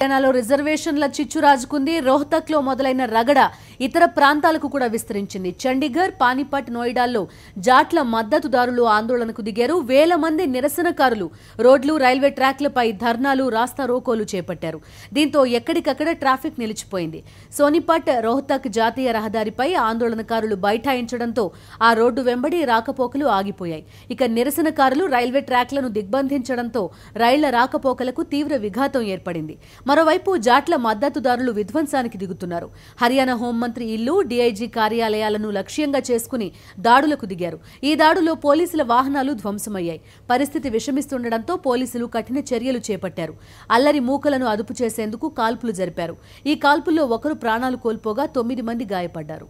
హర్యానాలో రిజర్వేషన్ల చిచ్చు రాజుకుంది. రోహ్తక్లో మొదలైన రగడ ఇతర ప్రాంతాలకు కూడా విస్తరించింది. చండీగఢ్, పానీపట్, నోయిడాల్లో జాట్ల మద్దతుదారులు ఆందోళనకు దిగారు. వేల మంది నిరసనకారులు రోడ్లు, రైల్వే ట్రాక్లపై ధర్నాలు, రాస్తారోకోలు చేపట్టారు. దీంతో ఎక్కడికక్కడ ట్రాఫిక్ నిలిచిపోయింది. సోనిపట్ రోహ్తక్ జాతీయ రహదారిపై ఆందోళనకారులు బైఠాయించడంతో ఆ రోడ్డు వెంబడి రాకపోకలు ఆగిపోయాయి. ఇక నిరసనకారులు రైల్వే ట్రాక్లను దిగ్బంధించడంతో రైళ్ల రాకపోకలకు తీవ్ర విఘాతం ఏర్పడింది. మరోవైపు జాట్ల మద్దతుదారులు విధ్వంసానికి దిగుతున్నారు. హర్యానా హోంమంత్రి ఇల్లు, డీఐజీ కార్యాలయాలను లక్ష్యంగా చేసుకుని దాడులకు దిగారు. ఈ దాడులో పోలీసుల వాహనాలు ధ్వంసమయ్యాయి. పరిస్థితి విషమిస్తుండటంతో పోలీసులు కఠిన చర్యలు చేపట్టారు. అల్లరి మూకలను అదుపు చేసేందుకు కాల్పులు జరిపారు. ఈ కాల్పుల్లో ఒకరు ప్రాణాలు కోల్పోగా 9 మంది గాయపడ్డారు.